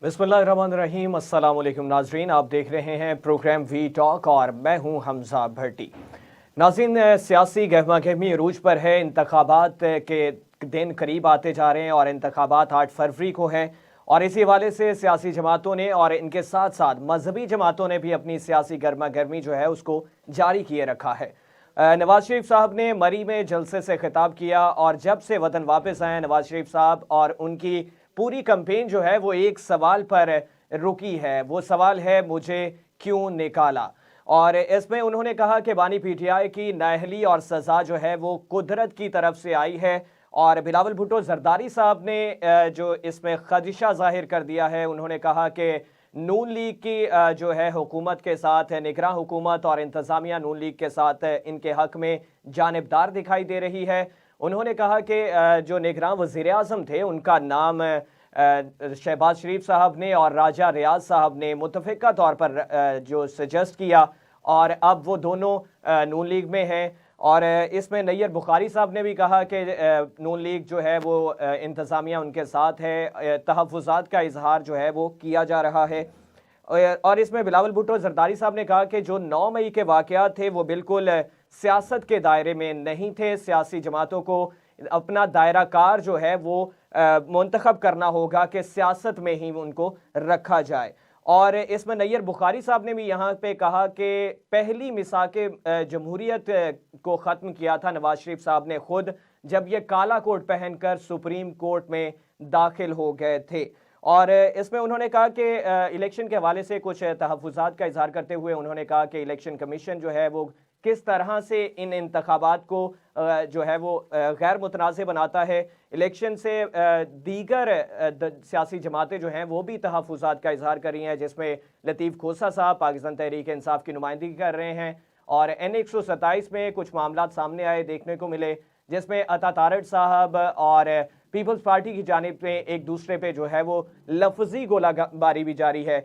बिस्मिल्लाहिर्रहमानिर्रहीम। अस्सलाम वालेकुम नाजरीन, आप देख रहे हैं प्रोग्राम वी टॉक और मैं हूं हमजा भट्टी। नाज़रीन, सियासी गहमा गहमी अरूज पर है। इंतखाबात के दिन करीब आते जा रहे हैं और इंतखाबात 8 फरवरी को है और इसी हवाले से सियासी जमातों ने और इनके साथ साथ मजहबी जमातों ने भी अपनी सियासी गर्मा गर्मी जो है उसको जारी किए रखा है। नवाज शरीफ साहब ने मरी में जलसे से खिताब किया और जब से वतन वापस आए नवाज शरीफ साहब और उनकी पूरी कंपेन जो है वो एक सवाल पर रुकी है। वो सवाल है, मुझे क्यों निकाला। और इसमें उन्होंने कहा कि बानी पीटीआई की नाअहली और सज़ा जो है वो कुदरत की तरफ से आई है। और बिलावल भुट्टो जरदारी साहब ने जो इसमें खदशा जाहिर कर दिया है, उन्होंने कहा कि नून लीग की जो है हुकूमत के साथ निगरान हुकूमत और इंतज़ामिया नून लीग के साथ इनके हक में जानिबदार दिखाई दे रही है। उन्होंने कहा कि जो निगरान वज़ीर आज़म थे उनका नाम शहबाज शरीफ साहब ने और राजा रियाज साहब ने मुतफ़िका तौर पर जो सजेस्ट किया और अब वो दोनों नून लीग में हैं। और इसमें नैयर बुखारी साहब ने भी कहा कि नून लीग जो है वो इंतज़ामिया उनके साथ है, तहफ़्फ़ुज़ात का इजहार जो है वो किया जा रहा है। और इसमें बिलावल भुट्टो जरदारी साहब ने कहा कि जो 9 मई के वाक़यात थे वो बिल्कुल सियासत के दायरे में नहीं थे। सियासी जमातों को अपना दायरा कार जो है वो मुंतखब करना होगा कि सियासत में ही उनको रखा जाए। और इसमें नैयर बुखारी साहब ने भी यहाँ पे कहा कि पहली मिसाके जमहूरियत को ख़त्म किया था नवाज शरीफ साहब ने खुद, जब ये काला कोट पहनकर सुप्रीम कोर्ट में दाखिल हो गए थे। और इसमें उन्होंने कहा कि इलेक्शन के हवाले से कुछ तहफ़्फ़ुज़ात का इज़हार करते हुए उन्होंने कहा कि इलेक्शन कमीशन जो है वो किस तरह से इन इंतखाबात को जो है वो गैर मुतनाज़ बनाता है। इलेक्शन से दीगर सियासी जमातें जो हैं वो भी तहफ़्फ़ुज़ात का इज़हार कर रही हैं, जिसमें लतीफ़ खोसा साहब पाकिस्तान तहरीक इंसाफ की नुमाइंदगी कर रहे हैं। और एन 127 में कुछ मामला सामने आए, देखने को मिले, जिसमें अता तारड़ साहब और पीपल्स पार्टी की जानिब पे एक दूसरे पे जो है वो लफ्जी गोलाबारी भी जारी है।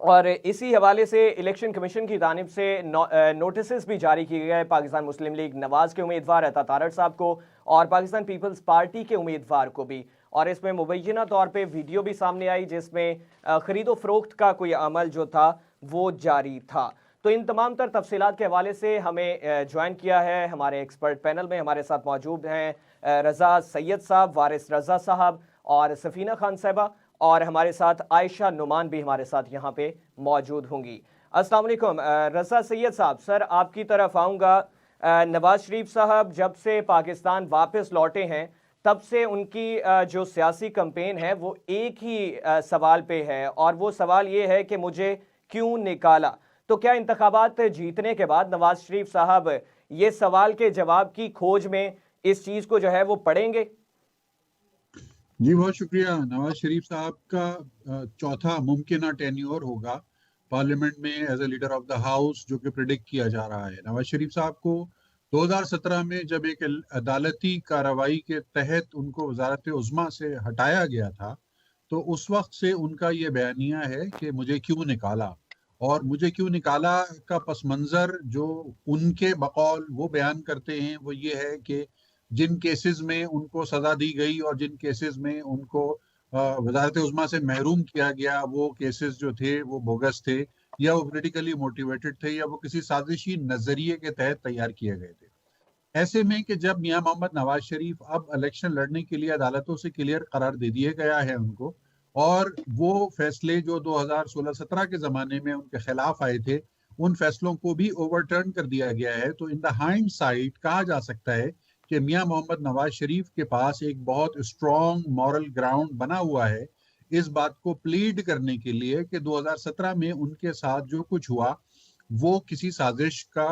और इसी हवाले से इलेक्शन कमीशन की जानिब से नोटिस भी जारी किए गए पाकिस्तान मुस्लिम लीग नवाज के उम्मीदवार अता तारड़ साहब को और पाकिस्तान पीपल्स पार्टी के उम्मीदवार को भी। और इसमें मुबैना तौर पे वीडियो भी सामने आई जिसमें खरीदो फरोख्त का कोई अमल जो था वो जारी था। तो इन तमाम तर तफसीलात के हवाले से हमें ज्वाइन किया है हमारे एक्सपर्ट पैनल में। हमारे साथ मौजूद हैं रज़ा सैयद साहब, वारिस रज़ा साहब और सफ़ीना खान साहबा, और हमारे साथ आयशा नुमान भी हमारे साथ यहाँ पे मौजूद होंगी। अस्सलाम वालेकुम। रज़ा सैयद साहब, सर आपकी तरफ आऊँगा। नवाज शरीफ साहब जब से पाकिस्तान वापस लौटे हैं तब से उनकी जो सियासी कैंपेन है वो एक ही सवाल पे है और वो सवाल ये है कि मुझे क्यों निकाला। तो क्या इंतखाबात जीतने के बाद नवाज शरीफ साहब ये सवाल के जवाब की खोज में इस चीज़ को जो है वो पढ़ेंगे? जी बहुत शुक्रिया। नवाज शरीफ साहब का चौथा मुमकिन टेन्योर होगा पार्लियामेंट में as a leader of the house, जो कि प्रिडिक्ट किया जा रहा है। नवाज शरीफ साहब को 2017 में जब एक अदालती कार्रवाई के तहत उनको वजारत उज़्मा से हटाया गया था, तो उस वक्त से उनका ये बयानिया है कि मुझे क्यों निकाला। और मुझे क्यों निकाला का पस मंज़र जो उनके बकौल वो बयान करते हैं वो ये है कि जिन केसेस में उनको सजा दी गई और जिन केसेस में उनको वजारत उज़्मा से महरूम किया गया, वो केसेस जो थे वो बोगस थे, या वो पॉलिटिकली मोटिवेटेड थे, या वो किसी साजिशी नजरिए के तहत तैयार किए गए थे। ऐसे में कि जब मियां मोहम्मद नवाज शरीफ अब इलेक्शन लड़ने के लिए अदालतों से क्लियर करार दे दिए गया है उनको, और वो फैसले जो 2016-17 के ज़माने में उनके खिलाफ आए थे उन फैसलों को भी ओवरटर्न कर दिया गया है, तो इन द हाइंड साइड कहा जा सकता है कि मियां मोहम्मद नवाज शरीफ के पास एक बहुत स्ट्रॉन्ग मॉरल ग्राउंड बना हुआ है इस बात को प्लीड करने के लिए कि 2017 में उनके साथ जो कुछ हुआ वो किसी साजिश का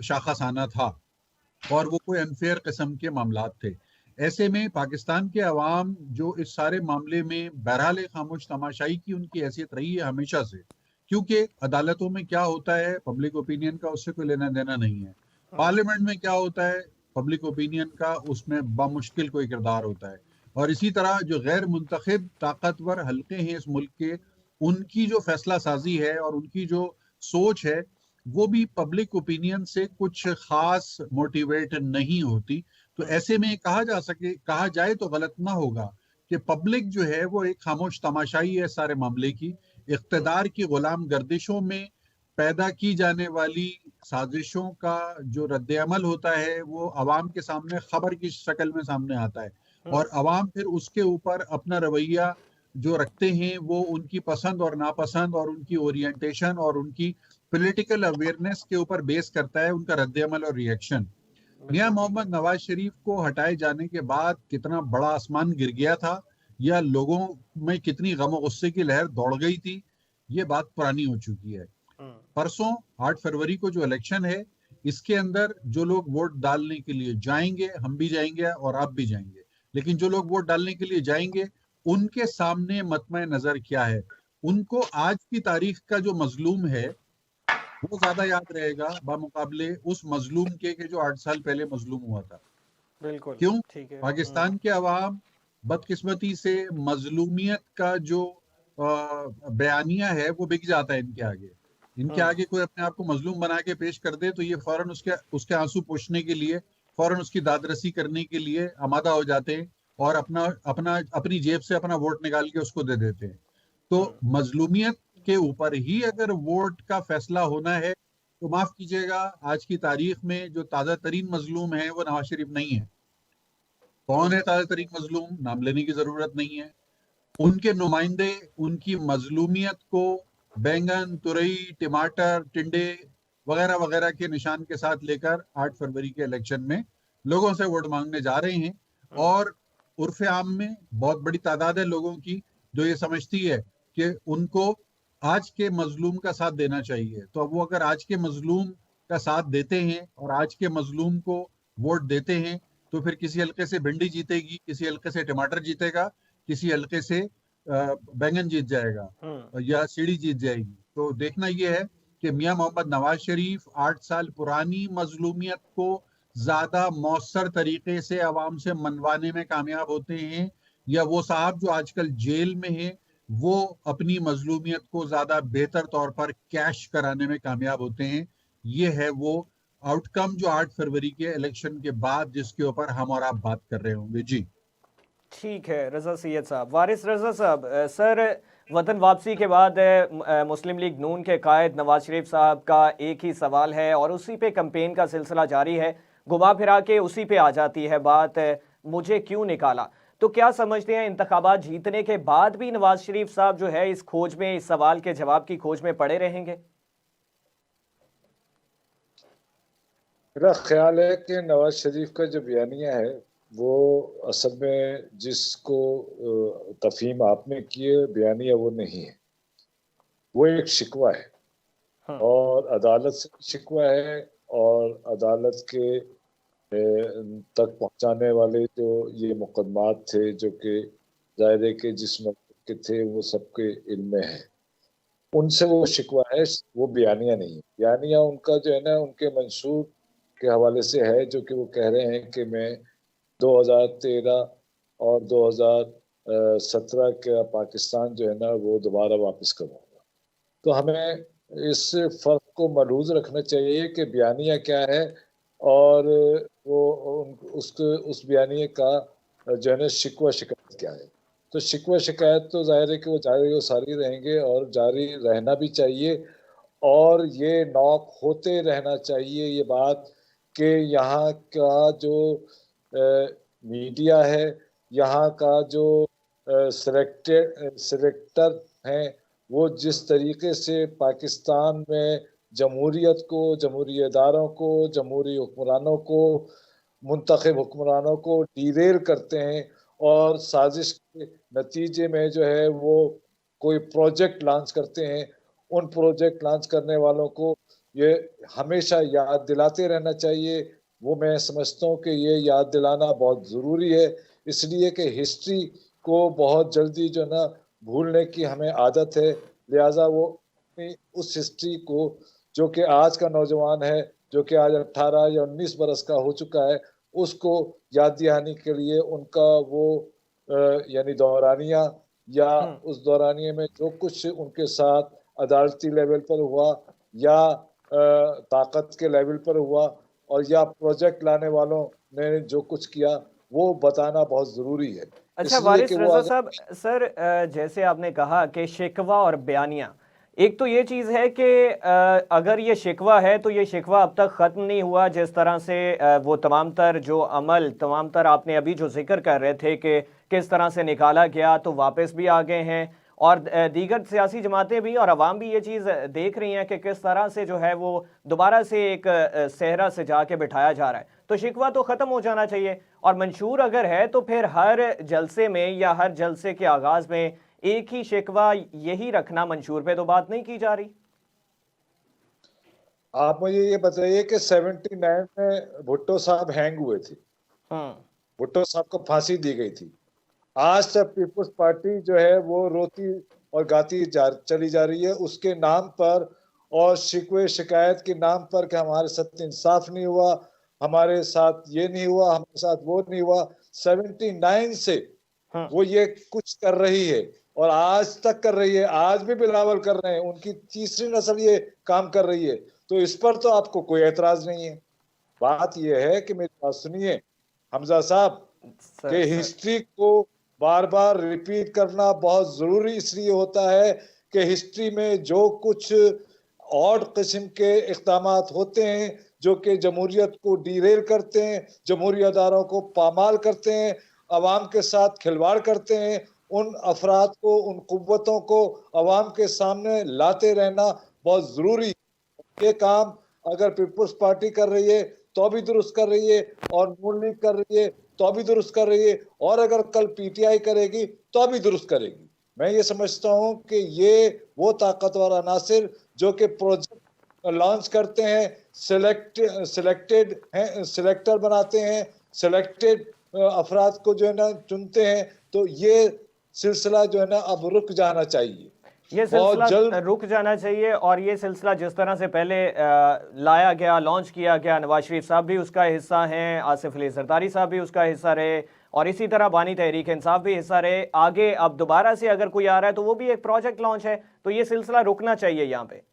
शाखासाना था और वो कोई अनफेयर किस्म के मामलात थे। ऐसे में पाकिस्तान के अवाम जो इस सारे मामले में बहरहाल खामोश तमाशाई की उनकी हैसियत रही है हमेशा से, क्योंकि अदालतों में क्या होता है पब्लिक ओपिनियन का उससे कोई लेना देना नहीं है, पार्लियामेंट में क्या होता है पब्लिक ओपिनियन का उसमें बामुश्किल कोई किरदार होता है। और इसी तरह जो गैर मुंतखब ताकतवर हल्के हैं इस मुल्क के, उनकी जो फैसला साजी है और उनकी जो सोच है वो भी पब्लिक ओपिनियन से कुछ खास मोटिवेट नहीं होती। तो ऐसे में कहा जाए तो गलत ना होगा कि पब्लिक जो है वो एक खामोश तमाशाई है सारे मामले की। इख्तिदार की गुलाम गर्दिशों में पैदा की जाने वाली साजिशों का जो रद्द-ए-अमल होता है वो अवाम के सामने खबर की शक्ल में सामने आता है, और अवाम फिर उसके ऊपर अपना रवैया जो रखते हैं वो उनकी पसंद और नापसंद और उनकी ओरिएंटेशन और उनकी पॉलिटिकल अवेयरनेस के ऊपर बेस करता है उनका रद्द-ए-अमल और रिएक्शन। मियां मोहम्मद नवाज शरीफ को हटाए जाने के बाद कितना बड़ा आसमान गिर गया था या लोगों में कितनी गम और गुस्से की लहर दौड़ गई थी, ये बात पुरानी हो चुकी है। परसों 8 फरवरी को जो इलेक्शन है, इसके अंदर जो लोग वोट डालने के लिए जाएंगे, हम भी जाएंगे और आप भी जाएंगे, लेकिन जो लोग वोट डालने के लिए जाएंगे उनके सामने मतमे नजर क्या है? उनको आज की तारीख का जो मजलूम है वो ज्यादा याद रहेगा बामुकाबले उस मजलूम के जो 8 साल पहले मजलूम हुआ था। बिल्कुल क्यों? ठीक है। पाकिस्तान के अवाम बदकिस्मती से मजलूमियत का जो बयानिया है वो बिक जाता है इनके आगे। इनके आगे कोई अपने आप को मजलूम बना के पेश कर दे तो ये फौरन उसके आंसू पोंछने के लिए, फौरन उसकी दादरसी करने के लिए आमादा हो जाते हैं और अपनी जेब से अपना वोट निकाल के उसको दे देते हैं। तो मजलूमियत के ऊपर ही अगर वोट का फैसला होना है तो माफ कीजिएगा, आज की तारीख में जो ताजा तरीन मजलूम है वो नवाज शरीफ नहीं है। कौन है ताजा तरीन मजलूम? नाम लेने की जरूरत नहीं है। उनके नुमाइंदे उनकी मजलूमियत को बैंगन, तुरई, टमाटर, टिंडे वगैरह वगैरह के निशान के साथ लेकर 8 फरवरी के इलेक्शन में लोगों से वोट मांगने जा रहे हैं। और उर्फ आम में बहुत बड़ी तादाद है लोगों की जो ये समझती है कि उनको आज के मजलूम का साथ देना चाहिए। तो अब वो अगर आज के मजलूम का साथ देते हैं और आज के मजलूम को वोट देते हैं तो फिर किसी हल्के से भिंडी जीतेगी, किसी हल्के से टमाटर जीतेगा, किसी हल्के से बैंगन जीत जाएगा या सीढ़ी जीत जाएगी। तो देखना यह है कि मियां मोहम्मद नवाज शरीफ 8 साल पुरानी मजलूमियत को ज्यादा मौसर तरीके से आवाम से मनवाने में कामयाब होते हैं, या वो साहब जो आजकल जेल में हैं वो अपनी मजलूमियत को ज्यादा बेहतर तौर पर कैश कराने में कामयाब होते हैं। ये है वो आउटकम जो 8 फरवरी के इलेक्शन के बाद जिसके ऊपर हम और आप बात कर रहे होंगे। जी ठीक है रजा सैयद साहब। वारिस रजा साहब, सर वतन वापसी के बाद मुस्लिम लीग नून के कायद नवाज शरीफ साहब का एक ही सवाल है और उसी पे कैंपेन का सिलसिला जारी है, घुमा फिरा के उसी पे आ जाती है बात, मुझे क्यों निकाला। तो क्या समझते हैं इंतखाबात जीतने के बाद भी नवाज शरीफ साहब जो है इस खोज में, इस सवाल के जवाब की खोज में पड़े रहेंगे? मेरा ख्याल है कि नवाज शरीफ का जो बयानिया है वो असल में जिसको तफहीम आपने की है बयानिया वो नहीं है, वो एक शिकवा है। और अदालत से शिकवा है और अदालत के तक पहुंचाने वाले जो ये मुकदमात थे जो कि दायरे के जिस मतलब के थे वो सबके इल्म में है, उनसे वो शिकवा है, वो बयानिया नहीं है। बयानिया उनका जो है ना उनके मंशूर के हवाले से है जो कि वो कह रहे हैं कि मैं 2013 और 2017 का पाकिस्तान जो है ना वो दोबारा वापस करूँगा। तो हमें इस फर्क को मलूज रखना चाहिए कि बयानिया क्या है और वो उस बयानिए का जो है ना शिकवा शिकायत क्या है। तो शिकवा शिकायत तो जाहिर है कि वो जारी और सारी रहेंगे और जारी रहना भी चाहिए और ये नॉक होते रहना चाहिए ये बात कि यहाँ का जो मीडिया है, यहाँ का जो सिलेक्टर हैं, वो जिस तरीके से पाकिस्तान में जमहूरियत को, जमहूरी इदारों को, जमहूरी हुक्मरानों को, मुंतखब हुक्मरानों को डीरेल करते हैं और साजिश के नतीजे में जो है वो कोई प्रोजेक्ट लॉन्च करते हैं, उन प्रोजेक्ट लॉन्च करने वालों को ये हमेशा याद दिलाते रहना चाहिए। वो मैं समझता हूँ कि ये याद दिलाना बहुत ज़रूरी है, इसलिए कि हिस्ट्री को बहुत जल्दी जो ना भूलने की हमें आदत है। लिहाजा वो उस हिस्ट्री को जो कि आज का नौजवान है, जो कि आज 18 या 19 बरस का हो चुका है, उसको याद दिलाने के लिए उनका वो यानी दौरानिया या उस दौरानिये में जो कुछ उनके साथ अदालती लेवल पर हुआ या ताकत के लेवल पर हुआ और या प्रोजेक्ट लाने वालों ने जो कुछ किया, वो बताना बहुत जरूरी है। अच्छा इसलिए वारिस कि वो रजा अगर साहब, सर जैसे आपने कहा कि शिकवा और बयानिया, एक तो ये चीज़ है कि अगर ये शिकवा है तो ये शिकवा अब तक ख़त्म नहीं हुआ। जिस तरह से वो तमाम तर जो अमल, तमाम तर आपने अभी जो जिक्र कर रहे थे कि किस तरह से निकाला गया तो वापस भी आ गए हैं, और दीगर सियासी जमातें भी और अवाम भी ये चीज़ देख रही हैं कि किस तरह से जो है वो दोबारा से एक सहरा से जाके बिठाया जा रहा है। तो शिकवा तो ख़त्म हो जाना चाहिए, और मंशूर अगर है तो फिर हर जलसे में या हर जलसे के आगाज़ में एक ही शिकवा यही रखना मंशूर पे तो बात नहीं की जा रही। आप मुझे ये बताइए कि 79 में भुट्टो साहब हैंग हुए थे, हम्म। भुट्टो साहब को फांसी दी गई थी। आज तक पीपुल्स पार्टी जो है वो रोती और गाती चली जा रही है उसके नाम पर, और शिकवे शिकायत के नाम पर कि हमारे साथ इंसाफ नहीं हुआ, हमारे साथ ये नहीं हुआ, हमारे साथ वो नहीं हुआ। 79 से हम्म। वो ये कुछ कर रही है और आज तक कर रही है, आज भी बिलावल कर रहे हैं, उनकी तीसरी नस्ल ये काम कर रही है। तो इस पर तो आपको कोई एतराज नहीं है। बात यह है कि मेरी बात सुनिए हमजा साहब, कि सर हिस्ट्री को बार बार रिपीट करना बहुत जरूरी इसलिए होता है कि हिस्ट्री में जो कुछ ऑड किस्म के इक़दाम होते हैं जो कि जमहूरियत को डीरेल करते हैं, जमहूरियतदारों को पामाल करते हैं, अवाम के साथ खिलवाड़ करते हैं, उन अफराद को, उन कुव्वतों को अवाम के सामने लाते रहना बहुत जरूरी है। ये काम अगर पीपुल्स पार्टी कर रही है तो भी दुरुस्त कर रही है, और नून लीग कर रही है तो भी दुरुस्त कर रही है, और अगर कल पीटीआई करेगी तो भी दुरुस्त करेगी। मैं ये समझता हूं कि ये वो ताकतवर अनासिर जो कि प्रोजेक्ट लॉन्च करते हैं, सिलेक्टेड हैं, सिलेक्टर बनाते हैं, सिलेक्टेड अफराद को जो है ना चुनते हैं, तो ये सिलसिला जो है ना अब रुक जाना चाहिए, ये बहुत सिलसिला जल्द। रुक जाना चाहिए। और ये सिलसिला जिस तरह से पहले लाया गया, लॉन्च किया गया, नवाज शरीफ साहब भी उसका हिस्सा हैं, आसिफ अली जरदारी साहब भी उसका हिस्सा रहे, और इसी तरह बानी तहरीक इंसाफ भी हिस्सा रहे। आगे अब दोबारा से अगर कोई आ रहा है तो वो भी एक प्रोजेक्ट लॉन्च है, तो ये सिलसिला रुकना चाहिए यहाँ पे।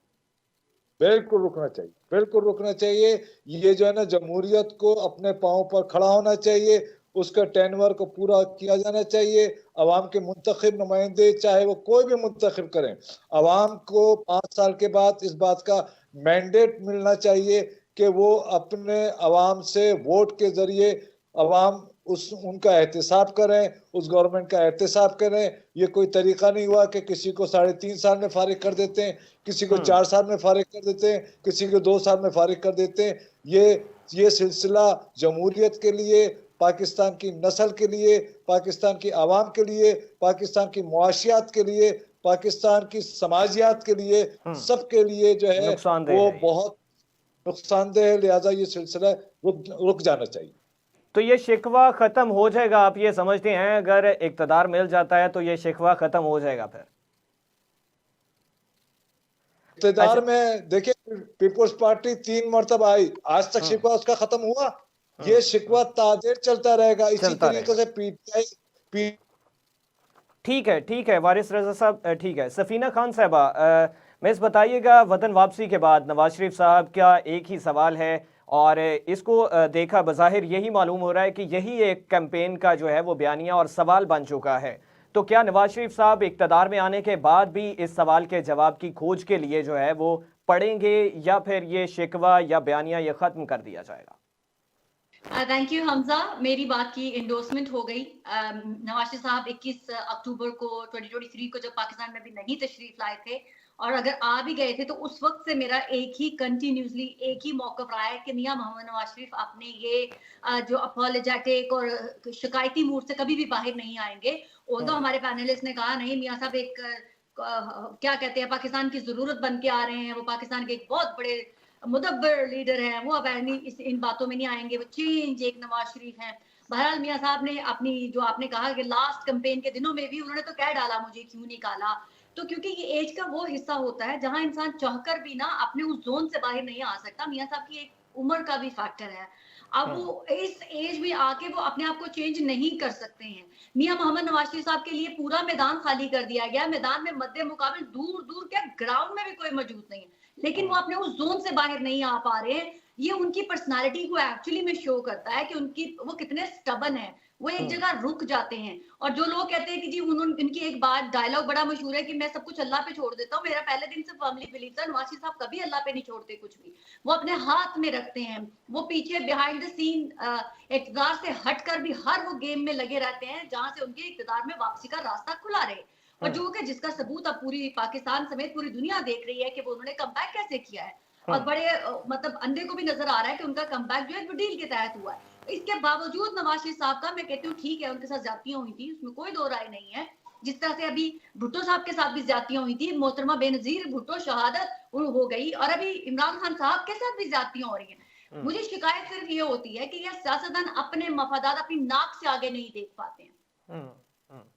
बिल्कुल रुकना चाहिए, बिल्कुल रुकना चाहिए। ये जो है ना जमहूरियत को अपने पांव पर खड़ा होना चाहिए, उसका टेनवर को पूरा किया जाना चाहिए। अवाम के मुंतखब नुमाइंदे चाहे वो कोई भी मुंतखब करें, अवाम को 5 साल के बाद इस बात का मैंडेट मिलना चाहिए कि वो अपने अवाम से वोट के जरिए अवाम उनका एहतसाब करें, उस गवर्नमेंट का एहतसाब करें। ये कोई तरीका नहीं हुआ कि किसी को 3.5 साल में फारिग कर देते हैं, किसी को 4 साल में फारिग कर देते हैं, किसी को 2 साल में फारिग कर देते हैं। ये सिलसिला जमहूरियत के लिए, पाकिस्तान की नस्ल के लिए, पाकिस्तान की आवाम के लिए, पाकिस्तान की मुआशियात के लिए, पाकिस्तान की समाजियात के लिए, सबके लिए जो है वो बहुत नुकसानदेह है। लिहाजा ये सिलसिला रुक जाना चाहिए। तो ये शिकवा खत्म हो जाएगा, आप ये समझते हैं अगर इक्तदार मिल जाता है तो ये शिकवा खत्म हो जाएगा फिर? इक्तदार में देखिए पीपुल्स पार्टी 3 मरतबा आई, आज तक शिकवा उसका खत्म हुआ? ये शिकवा तादेर चलता रहेगा इसी तरीके से। पीटीआई ठीक है वारिस रजा साहब, ठीक है। सफीना खान साहबा, मैं इस बताइएगा, वतन वापसी के बाद नवाज शरीफ साहब का एक ही सवाल है, और इसको देखा बज़ाहिर यही मालूम हो रहा है कि यही एक कैंपेन का जो है वो बयानिया और सवाल बन चुका है। तो क्या नवाज शरीफ साहब इक़्तिदार में आने के बाद भी इस सवाल के जवाब की खोज के लिए जो है वो पढ़ेंगे, या फिर ये शिकवा या बयानिया ये ख़त्म कर दिया जाएगा? थैंक यू हमजा, मेरी बात की इंडोर्समेंट हो गई। नवाज शरीफ साहब 21 अक्टूबर को 2023 को जब पाकिस्तान में भी नहीं तशरीफ लाए थे, और अगर आ भी गए थे तो उस वक्त से मेरा एक ही कंटिन्यूसली एक ही मौक़िफ़ रहा है कि मियां मोहम्मद नवाज शरीफ अपने ये जो अपॉलोजेटिक और शिकायती मूड से कभी भी बाहर नहीं आएंगे। तो हमारे पैनलिस्ट ने कहा नहीं मियां साहब एक क्या कहते हैं पाकिस्तान की जरूरत बन के आ रहे हैं, वो पाकिस्तान के एक बहुत बड़े मुदब्बर लीडर हैं, वो अब इन बातों में नहीं आएंगे, वो चेंज एक नवाज शरीफ हैं। बहरहाल मियां साहब ने अपनी जो आपने कहा कि लास्ट कैंपेन के दिनों में भी उन्होंने तो कह डाला मुझे क्यों निकाला, तो क्योंकि ये एज का वो हिस्सा होता है जहां इंसान चाहकर भी ना अपने उस जोन से बाहर नहीं आ सकता। मियां साहब की एक उम्र का भी फैक्टर है, अब वो इस एज में आके वो अपने आप को चेंज नहीं कर सकते हैं। मियां मोहम्मद नवाज शरीफ साहब के लिए पूरा मैदान खाली कर दिया गया, मैदान में मध्य मुकाबिल दूर दूर क्या ग्राउंड में भी कोई मौजूद नहीं है, लेकिन वो अपने उस जोन से बाहर नहीं आ पा रहे हैं। ये उनकी पर्सनालिटी को एक्चुअली में शो करता है कि वो कितने स्टबन है, वो एक जगह रुक जाते हैं। और जो लोग कहते हैं कि जी उन्होंने इनकी एक बात डायलॉग बड़ा मशहूर है कि मैं सब कुछ अल्लाह पे छोड़ देता हूँ, मेरा पहले दिन से फर्मली बिलीव था, नवाज शरीफ साहब कभी अल्लाह पे नहीं छोड़ते कुछ भी, वो अपने हाथ में रखते हैं, वो पीछे बिहाइंड द सीन इक़्तिदार से हटकर भी हर वो गेम में लगे रहते हैं जहां से उनके इक़्तिदार में वापसी का रास्ता खुला रहे। और जो कि जिसका सबूत अब पूरी पाकिस्तान समेत पूरी दुनिया देख रही है कि वो उन्होंने कमबैक कैसे किया है, और बड़े मतलब अंधे को भी नजर आ रहा है कि उनका कमबैक जो है डील के तहत हुआ है। इसके बावजूद नवाज शरीफ साहब का, मैं कहती हूँ ठीक है, उनके साथ ज्यादतियां हुई थी, उसमें कोई दो राय नहीं है। जिस तरह से अभी भुट्टो साहब के साथ भी ज्यादतियां हुई थी, मोहतरमा बेनजीर भुट्टो शहादत हो गई, और अभी इमरान खान साहब के साथ भी ज्यादतियां हो रही हैं। मुझे शिकायत सिर्फ ये होती है कि यह सियासतदान अपने मफादात अपनी नाक से आगे नहीं देख पाते हैं।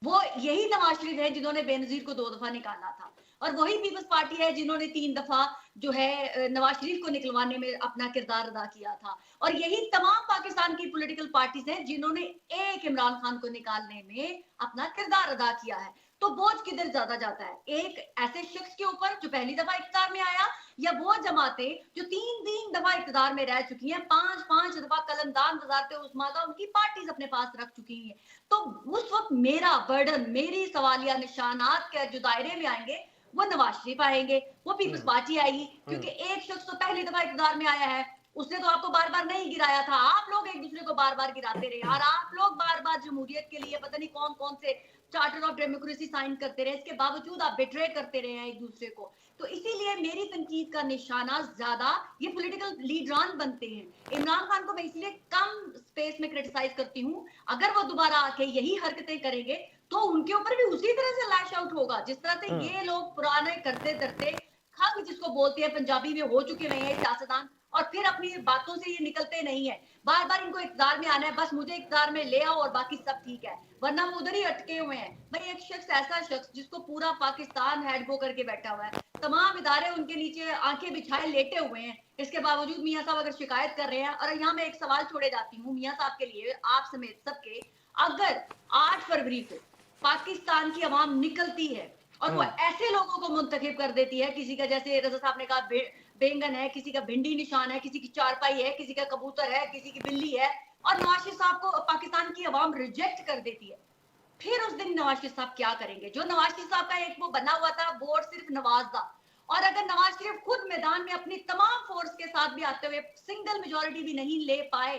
वो यही नवाज शरीफ है जिन्होंने बेनजीर को 2 दफा निकाला था, और वही पीपल्स पार्टी है जिन्होंने 3 दफा जो है नवाज शरीफ को निकलवाने में अपना किरदार अदा किया था, और यही तमाम पाकिस्तान की पॉलिटिकल पार्टीज हैं जिन्होंने एक इमरान खान को निकालने में अपना किरदार अदा किया है। तो बोझ किधर ज्यादा जाता है, एक ऐसे शख्स के ऊपर जो पहली दफा इख्तियार में आया, या वो जमातें जो 3 दफा इख्तियार में रह चुकी हैं, 5 दफा कलमदान वजारत उस्मादा उनकी पार्टीज अपने पास रख चुकी हैं। तो उस वक्त मेरा बर्डन, मेरी सवालिया निशानात के जो दायरे में आएंगे वो नवाज शरीफ आएंगे, वो पीपल्स पार्टी आएगी, क्योंकि एक शख्स तो पहली दफा इक़्तिदार में आया है, उसने तो आपको बार बार नहीं गिराया था, आप लोग एक दूसरे को बार बार गिराते रहे, और आप लोग बार बार जमहूरियत के लिए पता नहीं कौन कौन से चार्टर ऑफ डेमोक्रेसी साइन करते रहे, इसके बावजूद आप बिट्रे करते रहे हैं एक दूसरे को। तो इसीलिए मेरी तनकीद का निशाना ज्यादा ये पॉलिटिकल लीडरान बनते हैं। इमरान खान को मैं इसलिए कम स्पेस में क्रिटिसाइज करती हूँ, अगर वो दोबारा आके यही हरकतें करेंगे तो उनके ऊपर भी उसी तरह से लैश आउट होगा जिस तरह से ये लोग पुराने करते धरते खंग जिसको बोलते हैं पंजाबी में हो चुके हुए हैं सियासतदान, और फिर अपनी बातों से ये निकलते नहीं है। बार बार इनको इक़्तिदार में आना है, बस मुझे इक़्तिदार में ले आओ और बाकी सब ठीक है, वरना वो उधर ही अटके हुए हैं। भाई एक शख्स, ऐसा शख्स जिसको पूरा पाकिस्तान हेड गो करके बैठा हुआ है, तमाम इदारे उनके नीचे आंखें बिछाए लेटे हुए हैं, इसके बावजूद मियां साहब अगर शिकायत कर रहे हैं। और यहाँ मैं एक सवाल छोड़े जाती हूँ मियां साहब के लिए, आप समेत सबके, अगर 8 फरवरी को पाकिस्तान की आवाम निकलती है और वो ऐसे लोगों को मुंतखब कर देती है, किसी का जैसे रजा साहब ने कहा बैंगन है, किसी का भिंडी निशान है, किसी की चारपाई है, किसी का कबूतर है, किसी की बिल्ली है, और नवाज शरीफ साहब को पाकिस्तान की आवाम रिजेक्ट कर देती है, फिर उस दिन नवाज शरीफ साहब क्या करेंगे? जो नवाज शरीफ साहब का एक वो बना हुआ था बोर्ड सिर्फ नवाज दा, और अगर नवाज शरीफ खुद मैदान में अपनी तमाम फोर्स के साथ भी आते हुए सिंगल मेजोरिटी भी नहीं ले पाए,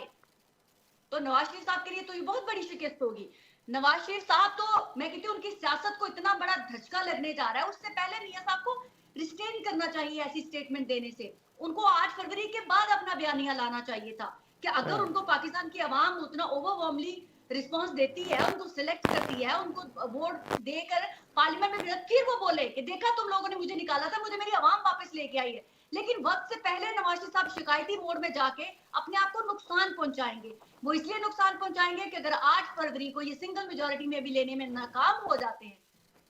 तो नवाज शरीफ साहब के लिए तो ये बहुत बड़ी शिकस्त होगी। नवाज शरीफ साहब तो मैं कहती हूँ उनकी सियासत को इतना बड़ा धचका लगने जा रहा है, उससे पहले मियां साहब को रिस्ट्रेन करना चाहिए ऐसी स्टेटमेंट देने से। उनको 8 फरवरी के बाद अपना बयानिया लाना चाहिए था कि अगर उनको पाकिस्तान की आवाम उतना ओवरवेलमिंग रिस्पांस देती है, उनको सिलेक्ट करती है, उनको वोट देकर पार्लियामेंट में फिर वो बोले कि देखा तुम लोगों ने मुझे निकाला था, मुझे मेरी आवाम वापस लेके आई है। लेकिन वक्त से पहले नवाज शरीफ साहब शिकायती मोड में जाके अपने आप को नुकसान पहुंचाएंगे। वो इसलिए नुकसान पहुंचाएंगे कि अगर 8 फरवरी को ये सिंगल मेजोरिटी में भी लेने में नाकाम हो जाते हैं,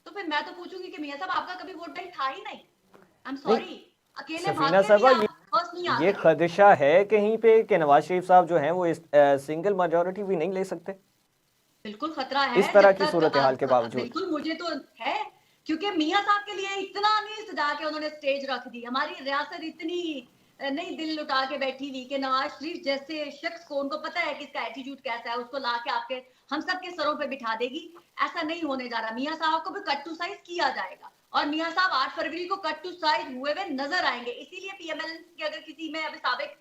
तो फिर मैं तो पूछूंगी कि मियां साहब आपका कभी वोट बैंक था ही नहीं। आई एम सॉरी, अकेले सफीना साहब ये खदशा है कहीं पे कि नवाज शरीफ साहब जो हैं वो इस सिंगल मेजोरिटी भी नहीं ले सकते? बिल्कुल खतरा है इस तरह की सूरत हाल के बावजूद। बिल्कुल मुझे तो है, क्योंकि मियां साहब के लिए इतना नहीं सजा के उन्होंने स्टेज रख दी, हमारी रियासत इतनी नहीं दिल लुटा के बैठी हुई कि नवाज शरीफ जैसे शख्स को, उनको पता है कि इसका एटीट्यूड कैसा है, उसको ला के आपके हम सब के सरों पे बिठा देगी। ऐसा नहीं होने जा रहा। मियां साहब को भी कट टू साइज किया जाएगा, और मियां साहब 8 फरवरी को कट टू साइज हुए हुए नजर आएंगे। इसीलिए पीएमएल के अगर किसी में अभी साबिक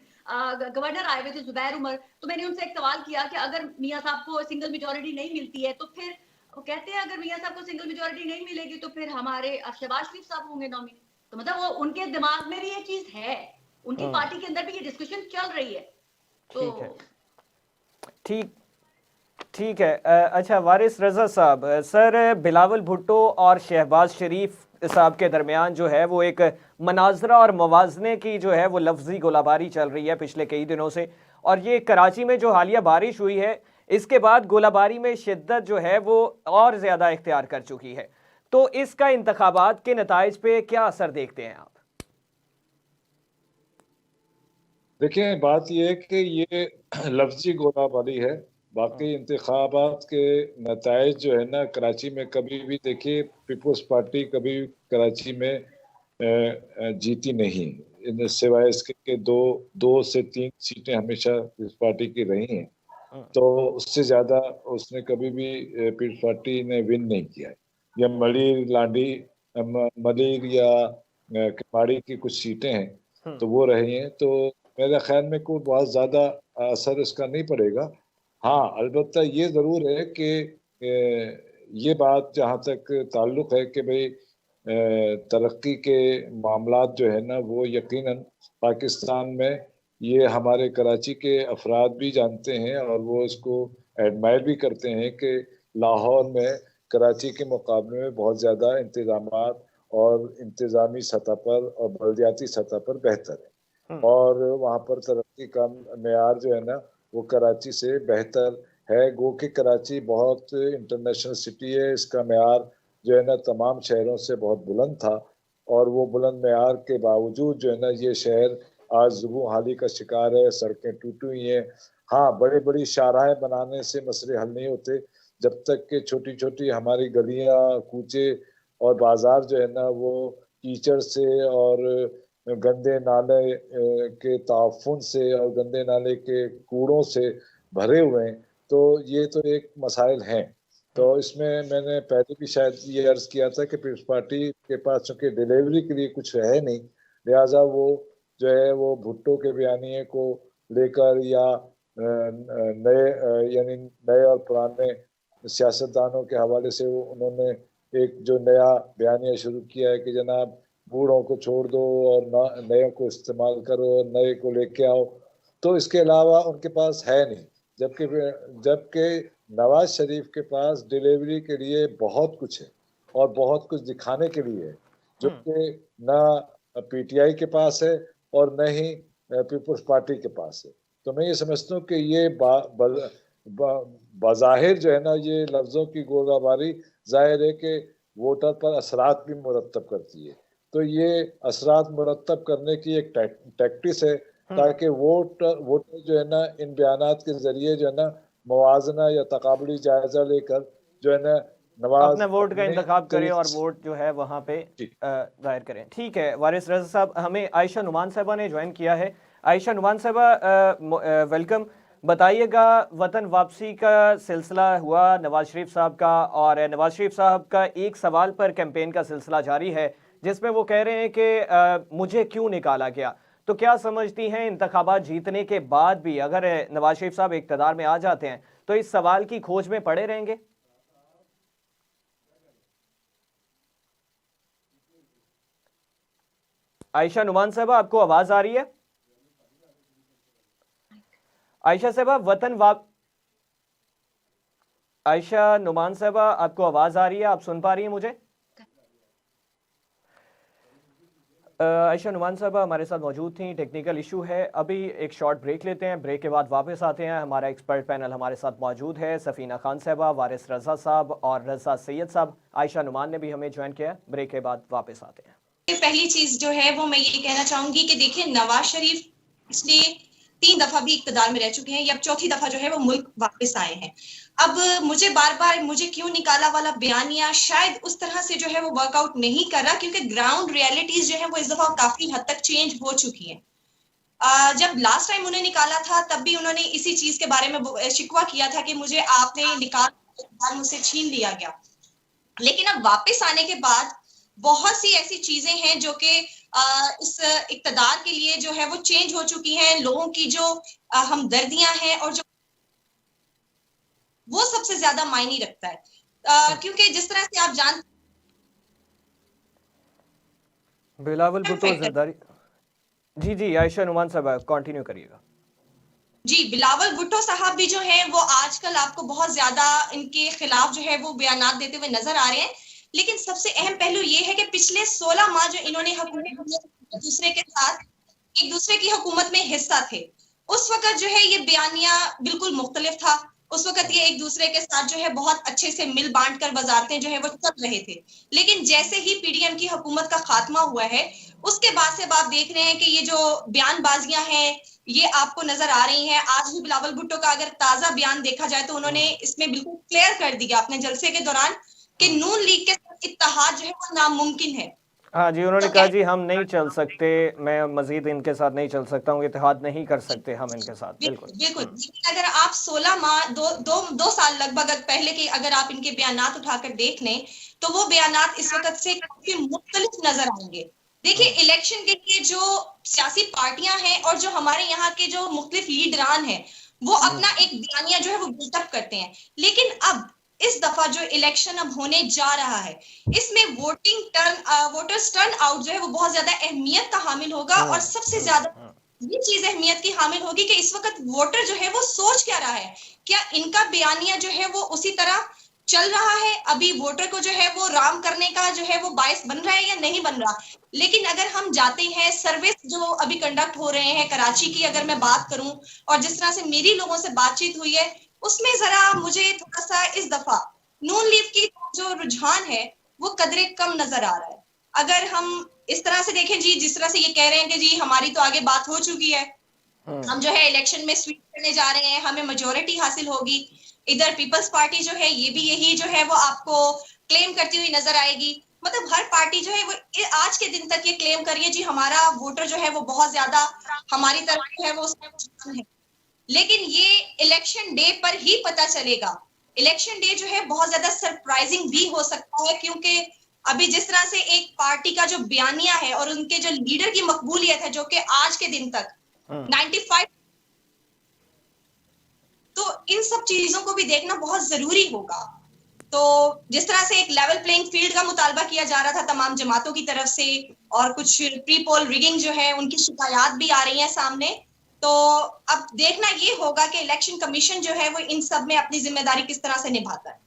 गवर्नर आए हुए थे जुबैर उमर, तो मैंने उनसे एक सवाल किया कि अगर मियां साहब को सिंगल मेजोरिटी नहीं मिलती है तो फिर वो कहते हैं अगर मियां साहब को सिंगल मेजोरिटी नहीं मिलेगी तो फिर हमारे शहबाज शरीफ साहब होंगे नॉमिनी। तो मतलब वो उनके दिमाग में भी ये चीज है, उनकी पार्टी के अंदर भी ये डिस्कशन चल रही है। तो ठीक है। अच्छा वारिस रजा साहब, सर बिलावल भुट्टो और शहबाज शरीफ साहब के दरमियान जो है वो एक मनाजरा और मवाजने की जो है वो लफ्जी गोलाबारी चल रही है पिछले कई दिनों से, और ये कराची में जो हालिया बारिश हुई है इसके बाद गोलाबारी में शिद्दत जो है वो और ज़्यादा इख्तियार कर चुकी है। तो इसका इंतखाबात के नताइज पे क्या असर देखते हैं आप? देखिए बात यह है कि ये लफ्जी गोलाबारी है, बाकी इंतखाबात के नताइज जो है ना, कराची में कभी भी देखिए पीपल्स पार्टी कभी कराची में जीती नहीं, सिवाय इसके 2 से 3 सीटें हमेशा इस पार्टी की रही हैं। तो उससे ज्यादा उसने कभी भी पीपल्स पार्टी ने विन नहीं किया है। या मलिर लांडी मलिर या किमाड़ी की कुछ सीटें हैं तो वो रही हैं, तो मेरे ख्याल में कोई बहुत ज्यादा असर इसका नहीं पड़ेगा। हाँ, अलबत्ता ये जरूर है कि ये बात जहाँ तक ताल्लुक है कि भाई तरक्की के मामलात जो है ना वो यकीनन पाकिस्तान में ये हमारे कराची के अफराद भी जानते हैं और वो इसको एडमायर भी करते हैं कि लाहौर में कराची के मुकाबले में बहुत ज़्यादा इंतजामात और इंतज़ामी सतह पर और बल्दियाती सतह पर बेहतर है और वहाँ पर तरक्की का मेयार जो है ना वो कराची से बेहतर है। गो कि कराची बहुत इंटरनेशनल सिटी है, इसका मेयार जो है ना तमाम शहरों से बहुत बुलंद था और वो बुलंद मेयार के बावजूद जो है ना ये शहर आज जुबू हाली का शिकार है, सड़कें टूटी हुई हैं। हाँ, बड़ी बड़ी शाहराहें बनाने से मसले हल नहीं होते जब तक कि छोटी छोटी हमारी गलियां कूचे और बाजार जो है ना वो कीचड़ से और गंदे नाले के ताफुन से और गंदे नाले के कूड़ों से भरे हुए हैं, तो ये तो एक मसाइल हैं। तो इसमें मैंने पहले भी शायद ये अर्ज किया था कि पीपल्स पार्टी के पास चूंकि डिलीवरी के लिए कुछ है नहीं, लिहाजा वो जो है वो भुट्टो के बयानिए को लेकर या नए यानी नए और पुराने सियासतदानों के हवाले से उन्होंने एक जो नया बयानिया शुरू किया है कि जनाब बूढ़ों को छोड़ दो और नए को इस्तेमाल करो, नए को लेके आओ, तो इसके अलावा उनके पास है नहीं। जबकि नवाज शरीफ के पास डिलीवरी के लिए बहुत कुछ है और बहुत कुछ दिखाने के लिए है, जो कि ना पीटीआई के पास है और न ही पीपल्स पार्टी के पास है। तो मैं ये समझता हूँ कि ये बाज़ाहिर जो है ना ये लफ्जों की गोलाबारी जाहिर है कि वोटर पर असरात भी मुरतब करती है। तो ये असरात मुरतब करने की एक टैक्टिस है ताकि वोटर जो है ना इन बयानात के जरिए जो है ना मवाजना या तकाबली जायजा लेकर जो है ना नवाज अपने वोट का इंतखाब करें और वोट जो है वहाँ पे दायर करें। ठीक है वारिस रजा साहब, हमें आयशा नुमान साहबा ने ज्वाइन किया है। आयशा नुमान साहबा वेलकम। बताइएगा, वतन वापसी का सिलसिला हुआ नवाज शरीफ साहब का और नवाज शरीफ साहब का एक सवाल पर कैंपेन का सिलसिला जारी है जिसमें वो कह रहे हैं कि मुझे क्यों निकाला गया। तो क्या समझती हैं इंतखाबात जीतने के बाद भी अगर नवाज शरीफ साहब इक़्तिदार में आ जाते हैं तो इस सवाल की खोज में पड़े रहेंगे? आयशा नुमान साहबा, आपको आवाज आ रही है? आयशा साहबा आयशा नुमान साहबा, आपको आवाज आ रही है? आप सुन पा रही हैं मुझे? आयशा नुमान साहबा हमारे साथ मौजूद थी, टेक्निकल इशू है। अभी एक शॉर्ट ब्रेक लेते हैं, ब्रेक के बाद वापस आते हैं। हमारा एक्सपर्ट पैनल हमारे साथ मौजूद है, सफीना खान साहबा, वारिस रजा साहब और रजा सैयद साहब। आयशा नुमान ने भी हमें ज्वाइन किया। ब्रेक के बाद वापस आते हैं। पहली चीज जो है वो मैं ये कहना चाहूंगी कि देखिए, नवाज शरीफ पिछले 3 दफा भी इक़्तिदार में रह चुके हैं, या 4थी दफा जो है वो मुल्क वापस आए हैं। अब मुझे बार बार मुझे क्यों निकाला वाला बयानिया शायद उस तरह से जो है वो वर्कआउट नहीं कर रहा, क्योंकि ग्राउंड रियलिटीज जो है वो इस दफा काफी हद तक चेंज हो चुकी है। जब लास्ट टाइम उन्हें निकाला था तब भी उन्होंने इसी चीज के बारे में शिकवा किया था कि मुझे आपने निकाल मुझसे छीन लिया गया। लेकिन अब वापस आने के बाद बहुत सी ऐसी चीजें हैं जो कि इस इक़्तिदार के लिए जो है वो चेंज हो चुकी हैं। लोगों की जो हमदर्दियां हैं और जो वो सबसे ज्यादा मायने रखता है, क्योंकि जिस तरह से आप जानते बिलावल भुट्टो जरदारी। जी आयशा नुमान साहब कंटिन्यू करिएगा। जी, बिलावल भुट्टो साहब भी जो है वो आजकल आपको बहुत ज्यादा इनके खिलाफ जो है वो बयानात देते हुए नजर आ रहे हैं। लेकिन सबसे अहम पहलू ये है कि पिछले 16 माह जो इन्होंने एक दूसरे की हुकूमत में हिस्सा थे, उस वक्त जो है ये बयानिया बिल्कुल मुख्तलिफ था। उस वक्त ये एक दूसरे के साथ जो है बहुत अच्छे से मिल बांट कर वजारतें जो है वो चल रहे थे। लेकिन जैसे ही पीडीएम की हुकूमत का खात्मा हुआ है उसके बाद से आप देख रहे हैं कि ये जो बयानबाजियां हैं ये आपको नजर आ रही हैं। आज भी बिलावल भुट्टो का अगर ताजा बयान देखा जाए तो उन्होंने इसमें बिल्कुल क्लियर कर दिया अपने जलसे के दौरान कि नून लीग के साथ इत्तेहाद जो है वो नामुमकिन है। हाँ जी, उन्होंने तो कहा कहते जी हम नहीं चल सकते, मैं मजीद इनके साथ नहीं चल सकता हूँ, इत्तेहाद नहीं कर सकते हम इनके साथ। बिल्कुल। बिल्कुल बिल्कुल। लेकिन अगर आप 16 माह दो साल लगभग पहले के अगर आप इनके बयानात उठाकर देख लें तो वो बयानात इस वक्त से काफी मुख्तलिफ नजर आएंगे। देखिए इलेक्शन के लिए जो सियासी पार्टियां हैं और जो हमारे यहाँ के जो मुख्तलिफ लीडरान हैं वो अपना एक बयानिया जो है वो बिल्टअप करते हैं, लेकिन अब इस दफा जो इलेक्शन अब होने जा रहा है इसमें वोटर्स टर्न आउट जो है वो बहुत ज्यादा अहमियत का हामिल होगा। और सबसे ज्यादा ये चीज अहमियत की हामिल होगी कि इस वक्त वोटर जो है वो सोच क्या रहा है, क्या इनका बयानिया जो है वो उसी तरह चल रहा है, अभी वोटर को जो है वो राम करने का जो है वो बायस बन रहा है या नहीं बन रहा। लेकिन अगर हम जाते हैं सर्वे जो अभी कंडक्ट हो रहे हैं कराची की अगर मैं बात करूं और जिस तरह से मेरी लोगों से बातचीत हुई है उसमें जरा मुझे थोड़ा सा इस दफा नून लीग की जो रुझान है वो कदरे कम नजर आ रहा है। अगर हम इस तरह से देखें जी, जिस तरह से ये कह रहे हैं कि जी हमारी तो आगे बात हो चुकी है, हम जो है इलेक्शन में स्वीप करने जा रहे हैं, हमें मेजोरिटी हासिल होगी, इधर पीपल्स पार्टी जो है ये भी यही जो है वो आपको क्लेम करती हुई नजर आएगी। मतलब हर पार्टी जो है वो आज के दिन तक ये क्लेम करिए जी हमारा वोटर जो है वो बहुत ज्यादा हमारी तरफ जो है वो उसका है, लेकिन ये इलेक्शन डे पर ही पता चलेगा। इलेक्शन डे जो है बहुत ज्यादा सरप्राइजिंग भी हो सकता है क्योंकि अभी जिस तरह से एक पार्टी का जो बयानिया है और उनके जो लीडर की मकबूलियत है जो कि आज के दिन तक 95, तो इन सब चीजों को भी देखना बहुत जरूरी होगा। तो जिस तरह से एक लेवल प्लेइंग फील्ड का मुतालबा किया जा रहा था तमाम जमातों की तरफ से और कुछ प्री पोल रिगिंग जो है उनकी शिकायत भी आ रही है सामने, तो अब देखना ये होगा कि इलेक्शन कमीशन जो है वो इन सब में अपनी जिम्मेदारी किस तरह से निभाता है।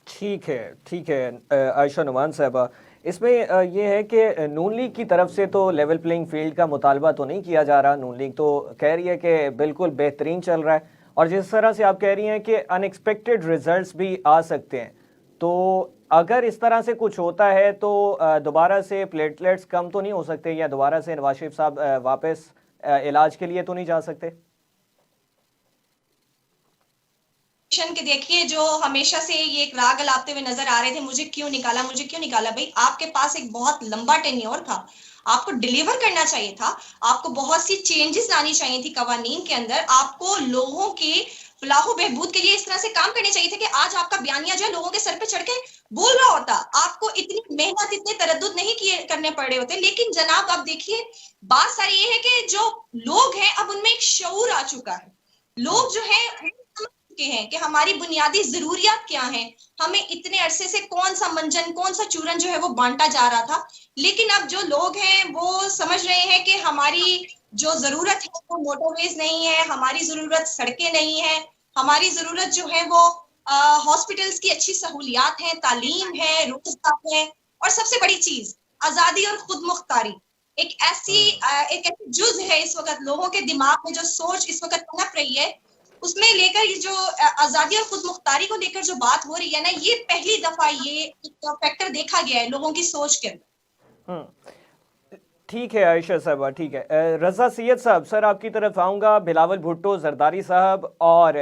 ठीक है आयशा नुमान साहबा, इसमें ये है कि नून लीग की तरफ से तो लेवल प्लेइंग फील्ड का मुतालबा तो नहीं किया जा रहा। नून लीग तो कह रही है कि बिल्कुल बेहतरीन चल रहा है और जिस तरह से आप कह रही हैं कि अनएक्सपेक्टेड रिजल्ट्स भी आ सकते हैं, तो अगर इस तरह से कुछ होता है तो दोबारा से प्लेटलेट्स कम तो नहीं हो सकते या दोबारा से नवाज शरीफ साहब वापस इलाज के लिए तो नहीं जा सकते? के देखिए जो हमेशा से ये एक राग अलापते हुए नजर आ रहे थे, मुझे क्यों निकाला भाई, आपके पास एक बहुत लंबा टेन्योर था, आपको डिलीवर करना चाहिए था, आपको बहुत सी चेंजेस लानी चाहिए थी कवानीन के अंदर, आपको लोगों के फलाह बहबूद के लिए इस तरह से काम करने चाहिए थे कि आज आपका बयानिया जो है लोगों के सर पे चढ़ के बोल रहा होता, आपको इतनी मेहनत इतने तरद्दुद नहीं करने पड़े होते। लेकिन जनाब आप देखिए बात सारी ये है कि जो लोग हैं अब उनमें एक शऊर आ चुका है, लोग जो है हैं कि हमारी बुनियादी जरूरियात क्या हैं, हमें इतने अरसे से कौन सा मंजन कौन सा चूरन जो है वो बांटा जा रहा था, लेकिन अब जो लोग हैं वो समझ रहे हैं कि हमारी जो जरूरत है वो मोटरवेज नहीं है, हमारी जरूरत सड़कें नहीं है, हमारी जरूरत जो है वो हॉस्पिटल्स की अच्छी सहूलियात है, तालीम है, रोजगार है, और सबसे बड़ी चीज आजादी और खुद मुख्तारी। एक ऐसी जुज है इस वक्त लोगों के दिमाग में जो सोच इस वक्त पनप रही है, उसमें लेकर ये जो आजादी और खुद मुख्तारी को लेकर जो बात हो रही है ना, ये पहली दफा ये फैक्टर देखा गया है लोगों की सोच के अंदर। ठीक है आयशा साहबा, ठीक है। रजा सैयद साहब, सर आपकी तरफ आऊँगा। बिलावल भुट्टो जरदारी साहब और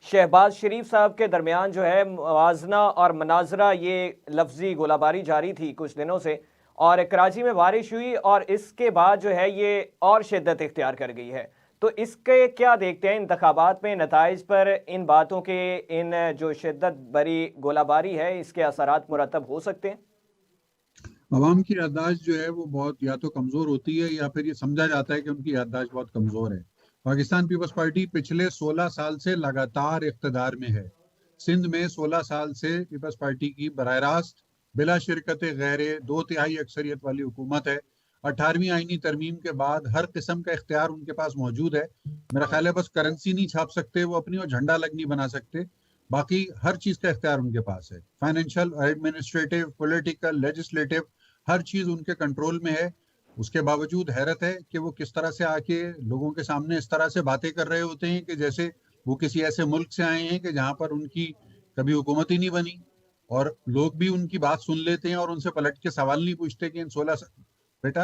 शहबाज शरीफ साहब के दरमियान जो है मुवाजना और मनाजरा, ये लफ्जी गोलाबारी जारी थी कुछ दिनों से, और कराची में बारिश हुई और इसके बाद जो है ये और शिद्दत इख्तियार कर गई है। तो इसके क्या देखते हैं इंतखाबात में नताइज पर, इन बातों के, इन जो शिद्दत भरी गोलाबारी है इसके असरात मुरतब हो सकते हैं? अवाम की याददाश्त जो है वो बहुत या तो कमजोर होती है या फिर ये समझा जाता है कि उनकी याददाश्त बहुत कमजोर है। पाकिस्तान पीपल्स पार्टी पिछले 16 साल से लगातार इख्तदार में है। सिंध में 16 साल से पीपल्स पार्टी की बराह रास्त बिला शिरकत गैरे 2/3 अक्सरियत वाली हुकूमत है। 18वीं आईनी तरमीम के बाद हर किस्म का इख्तियार उनके पास मौजूद है। मेरा ख्याल है बस करेंसी नहीं छाप सकते वो अपनी और झंडा लग नहीं बना सकते, बाकी हर चीज का इख्तियार उनके पास है। फाइनेंशियल, एडमिनिस्ट्रेटिव, पॉलिटिकल, लेजिस्लेटिव, हर चीज उनके कंट्रोल में है। उसके बावजूद हैरत है कि वो किस तरह से आके लोगों के सामने इस तरह से बातें कर रहे होते हैं कि जैसे वो किसी ऐसे मुल्क से आए हैं कि जहां पर उनकी कभी हुकूमत ही नहीं बनी, और लोग भी उनकी बात सुन लेते हैं और उनसे पलट के सवाल नहीं पूछते कि इन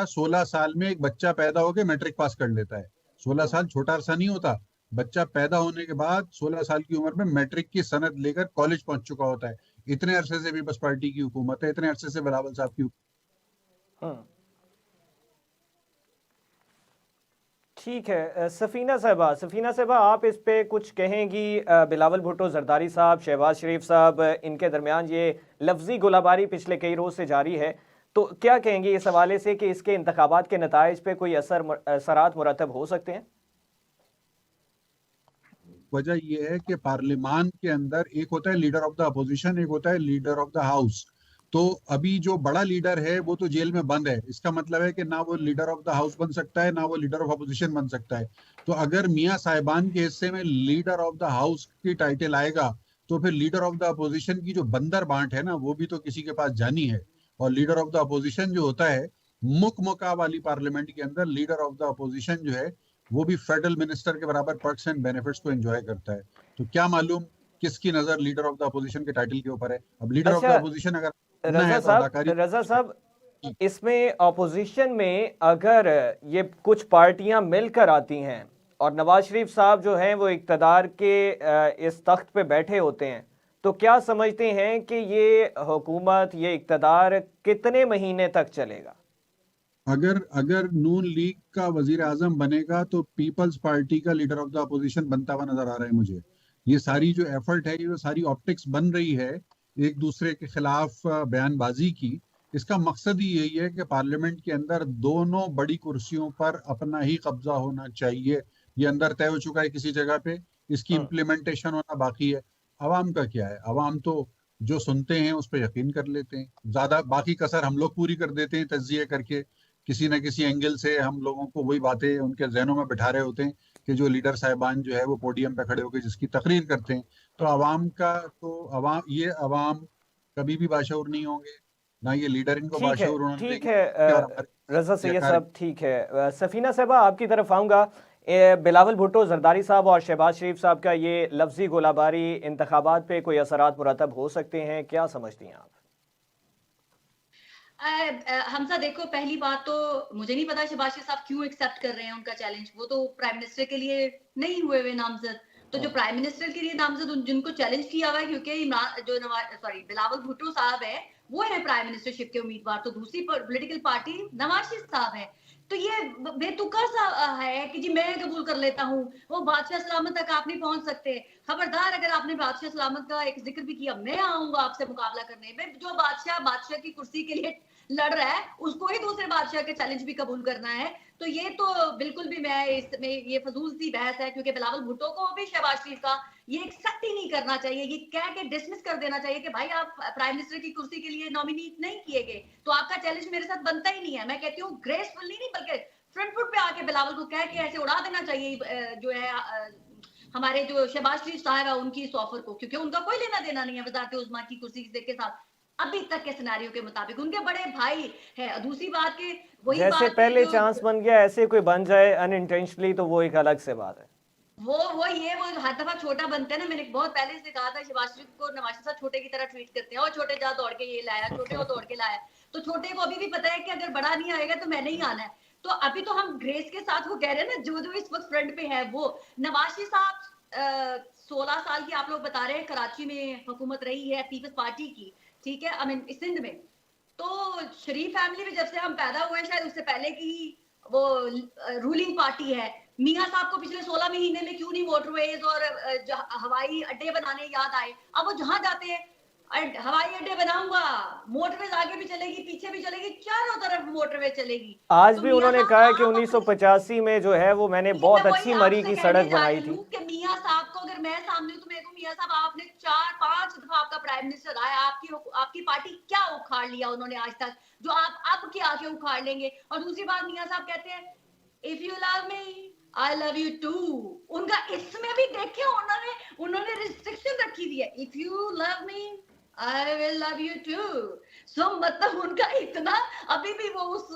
16 साल में एक बच्चा पैदा होकर मैट्रिक पास कर लेता है। 16 साल छोटा अरसा नहीं होता। बच्चा पैदा होने के बाद 16 साल की उम्र में मैट्रिक की सनद लेकर कॉलेज पहुंच चुका होता है। इतने अरसे से पीपल्स पार्टी की हुकूमत है, इतने अरसे से बिलावल साहब की ठीक है। सफीना साहबा आप इस पे कुछ कहेंगी? बिलावल भुट्टो जरदारी साहब, शहबाज शरीफ साहब, इनके दरमियान ये लफ्जी गोलाबारी पिछले कई रोज से जारी है, तो क्या कहेंगे इस हवाले से कि इसके इंतखाबात के नताइज पे कोई असरात मुरतब हो सकते हैं? वजह यह है कि पार्लियामान के अंदर एक होता है लीडर ऑफ द अपोजिशन, एक होता है लीडर ऑफ द हाउस। तो अभी जो बड़ा लीडर है वो तो जेल में बंद है, इसका मतलब है कि ना वो लीडर ऑफ द हाउस बन सकता है ना वो लीडर ऑफ अपोजिशन बन सकता है। तो अगर मियां साहिबान के हिस्से में लीडर ऑफ द हाउस की टाइटल आएगा तो फिर लीडर ऑफ द अपोजिशन की जो बंदर बांट है ना वो भी तो किसी के पास जानी है। और लीडर ऑफ द अपोजिशन जो होता है मुका वाली पार्लियामेंट के अंदर लीडर ऑफ द अपोजिशन जो है वो भी फेडरल मिनिस्टर के बराबर पर्क्स एंड बेनिफिट्स को एंजॉय करता है। तो क्या मालूम किसकी नजर लीडर ऑफ द अपोजिशन के टाइटल के ऊपर है। अब लीडर ऑफ द अच्छा अपोजिशन अगर बनना है तो अदाकारी। रजा साहब, इसमें अपोजिशन में अगर ये कुछ पार्टियां मिलकर आती हैं और नवाज शरीफ साहब जो हैं वो इक़्तिदार के इस तख्त पे बैठे होते हैं, तो क्या समझते हैं कि ये हुकूमत, ये इक़्तिदार कितने महीने तक चलेगा? अगर अगर नून लीग का वजीर आजम बनेगा तो पीपल्स पार्टी का लीडर ऑफ द अपोजिशन बनता हुआ नजर आ रहा है मुझे। ये सारी जो एफर्ट है, ये सारी ऑप्टिक्स बन रही है एक दूसरे के खिलाफ बयानबाजी की। इसका मकसद ही यही है कि पार्लियामेंट के अंदर दोनों बड़ी कुर्सियों पर अपना ही कब्जा होना चाहिए। ये अंदर तय हो चुका है किसी जगह पे, इसकी इम्प्लीमेंटेशन होना बाकी है। अवाम का क्या है, अवाम तो जो सुनते हैं उस पर यकीन कर लेते हैं, ज्यादा बाकी कसर हम लोग पूरी कर देते हैं तज्जिए करके। किसी न किसी एंगल से हम लोगों को वही बातें उनके जहनों में बिठा रहे होते हैं कि जो लीडर साहिबान जो है वो पोडियम पे खड़े होकर जिसकी तकरीर करते हैं। तो अवाम का तो अवाम कभी भी बाशऊर नहीं होंगे, ना ये लीडर इनको बाशऊर होने ठीक देंगे। है। और हमारे रजा सैयद कार्य साहब, ठीक है। सफीना साहबा आपकी तरफ आऊँगा। बिलावल भुट्टो जरदारी साहब और शहबाज शरीफ साहब का ये लफ्जी गोलाबारी इंतखाबात पे कोई असरात मुरतब हो सकते हैं, क्या समझती हैं आप? हमजा देखो, पहली बात तो मुझे नहीं पता शहबाज शरीफ साहब क्यों एक्सेप्ट कर रहे हैं उनका चैलेंज। वो तो प्राइम मिनिस्टर के लिए नहीं हुए हुए नामजद, तो जो प्राइम मिनिस्टर के लिए नामजद जिनको चैलेंज किया हुआ है, क्योंकि इमरान जो बिलावल भुट्टो साहब है वो है प्राइम मिनिस्टरशिप के उम्मीदवार, तो दूसरी पॉलिटिकल पार्टी नवाज शरीफ साहब है। तो ये बेतुका सा है कि जी मैं कबूल कर लेता हूँ, वो बादशाह सलामत तक आप नहीं पहुंच सकते। खबरदार, अगर आपने बादशाह सलामत का एक जिक्र भी किया, मैं आऊंगा आपसे मुकाबला करने में। जो बादशाह की कुर्सी के लिए लड़ रहा है उसको ही दूसरे बादशाह के चैलेंज भी कबूल करना है। तो ये तो बिल्कुल भी मैं इसमें ये फजूल सी बहस है, क्योंकि बिलावल भुट्टो को भी शहबाज शरीफ का ये एक्सेप्ट ही नहीं करना चाहिए, ये कह के डिसमिस कर देना चाहिए कि भाई आप प्राइम मिनिस्टर की कुर्सी के लिए नॉमिनेट नहीं किए गए, तो आपका चैलेंज मेरे साथ बनता ही नहीं है। मैं कहती हूँ ग्रेसफुली नहीं बल्कि फ्रंट फुट पे आके बिलावल को कह के ऐसे उड़ा देना चाहिए जो है हमारे जो शहबाज शरीफ साहब है उनकी इस ऑफर को, क्योंकि उनका कोई लेना देना नहीं है वजारत उज़्मा की कुर्सी के साथ अभी तक के सिनेरियो के मुताबिक। उनके बड़े भाई है। दूसरी बात के वही जैसे बात पहले चांस बन गया ऐसे कोई बन जाए अनइंटेंशनली, तो वो एक अलग से बात है। वो हर दफा छोटा बनते हैं ना। मैंने बहुत पहले से कहा था शहबाज शरीफ को नवाज शरीफ छोटे की तरह ट्रीट करते हैं, और छोटे जा दौड़ के ये लाया, छोटे को दौड़ के लाया। तो छोटे को अभी भी पता है कि अगर बड़ा नहीं आएगा तो मैंने ही आना है। तो अभी तो हम ग्रेस के साथ वो कह रहे हैं ना, जो इस वक्त फ्रंट पे है वो नवाज शरीफ साहब 16 साल की आप लोग बता रहे हैं कराची में हुकूमत रही है पीपल्स पार्टी की, ठीक है, आई मीन सिंध में। तो शरीफ फैमिली में जब से हम पैदा हुए हैं शायद उससे पहले की वो रूलिंग पार्टी है। मियां साहब को पिछले 16 महीने में क्यों नहीं मोटरवेज और हवाई अड्डे बनाने याद आए? अब वो जहां जाते हैं हवाई अड्डे बनाऊंगा, मोटरवेज आगे भी चलेगी पीछे भी चलेगी, चारों तरफ मोटरवे चलेगी। आज तो भी उन्होंने कहा है कि 1985 में जो है वो मैंने बहुत अच्छी मरी की सड़क बनाई थी। कि मियां साहब को अगर मैं सामने हूं तो मेरे को मियां साहब आपने 4-5 दफा आपका प्राइम मिनिस्टर आया, आपकी पार्टी क्या उखाड़ लिया उन्होंने आज तक जो आप अब के आके उखाड़ लेंगे? और दूसरी बात मियां साहब कहते हैं if you love me I love you too. उनका इसमें भी देखिए उन्होंने रिस्ट्रिक्शन रखी हुई है, if you love me I will love you too। So मतलब उनका इतना अभी भी वो उस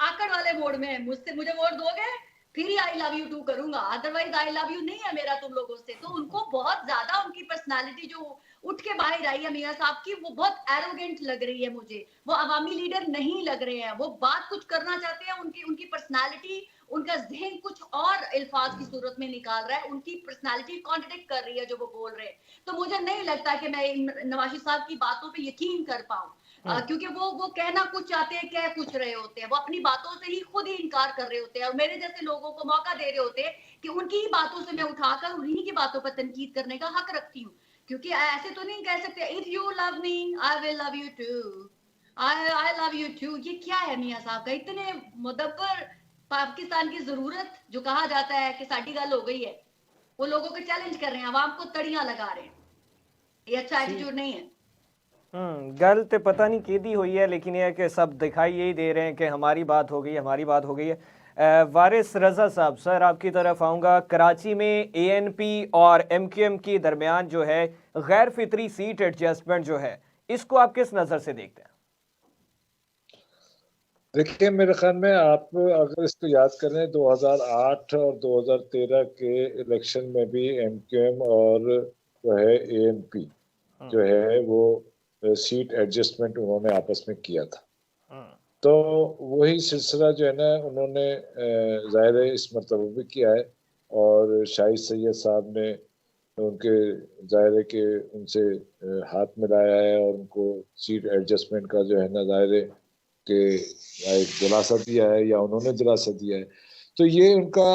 आकड़ वाले मोड में है, मुझे वोट दोगे फिर ही आई लव यू टू करूंगा, अदरवाइज आई लव यू नहीं है मेरा तुम लोगों से। तो उनको बहुत ज्यादा उनकी पर्सनालिटी जो उठ के बाहर आई है मियां साहब की, वो बहुत एरोगेंट लग रही है मुझे। वो अवामी लीडर नहीं लग रहे हैं, वो बात कुछ करना चाहते हैं, उनकी पर्सनालिटी, उनका जहन कुछ और अल्फाज की सूरत में निकाल रहा है, उनकी पर्सनालिटी कॉन्ट्रडिक्ट कर रही है जो वो बोल रहे हैं। तो मुझे नहीं लगता कि मैं नवाज शरीफ साहब की बातों पे यकीन कर पाऊं। क्योंकि वो कहना कुछ चाहते हैं, कह कुछ रहे होते हैं, वो अपनी बातों से ही खुद ही इनकार कर रहे होते हैं और मेरे जैसे लोगों को मौका दे रहे होते हैं कि उनकी ही बातों से मैं उठाकर उन्हीं की बातों पर तनकीद करने का हक रखती हूँ। क्योंकि ऐसे तो नहीं कह सकते if you love me I will love you too, I love you too. ये क्या है मियाँ साहब का इतने मुदब्बर पाकिस्तान की जरूरत जो कहा जाता है कि साडी गल हो गई है, वो लोगों को चैलेंज कर रहे हैं, आवाम को तड़ियां लगा रहे हैं। ये अच्छा एटीट्यूड नहीं है। गल तो पता नहीं केदी हुई है, लेकिन यह कि सब दिखाई यही दे रहे हैं कि हमारी बात हो गई, हमारी बात हो गई है। वारिस रजा साहब, सर आपकी तरफ आऊँगा। कराची में ANP और MQM की दरमियान जो है गैर फितरी सीट एडजस्टमेंट जो है, इसको आप किस नज़र से देखते हैं? देखिए, मेरे ख्याल में आप अगर इसको याद करें 2008 और 2013 के इलेक्शन में भी MQM और जो है ANP जो है वो सीट एडजस्टमेंट उन्होंने आपस में किया था। तो वही सिलसिला जो है ना उन्होंने ज़ाहिर है इस मरतबा भी किया है और शाहिद सैयद साहब ने उनके ज़ाहिर है कि उनसे हाथ मिलाया है और उनको सीट एडजस्टमेंट का जो है ना ज़ाहिर है कि एक दिलासा दिया है या उन्होंने दिलासा दिया है। तो ये उनका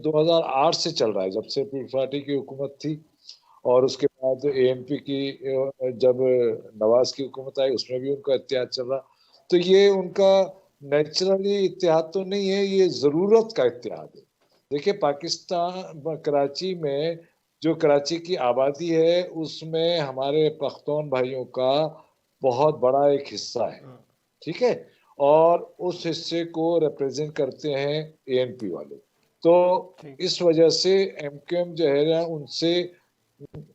2008 से चल रहा है, जब से पीपल्स पार्टी की हुकूमत थी और उसके बाद ANP की जब नवाज की हुकूमत आई उसमें भी उनका इत्तेहाद चल रहा। तो ये उनका नेचुरली इत्तेहाद तो नहीं है, ये ज़रूरत का इत्तेहाद है। देखिए, पाकिस्तान कराची में जो कराची की आबादी है उसमें हमारे पख्तून भाइयों का बहुत बड़ा एक हिस्सा है, ठीक है, और उस हिस्से को रिप्रेजेंट करते हैं ANP वाले। तो इस वजह से MQM जो है ना उनसे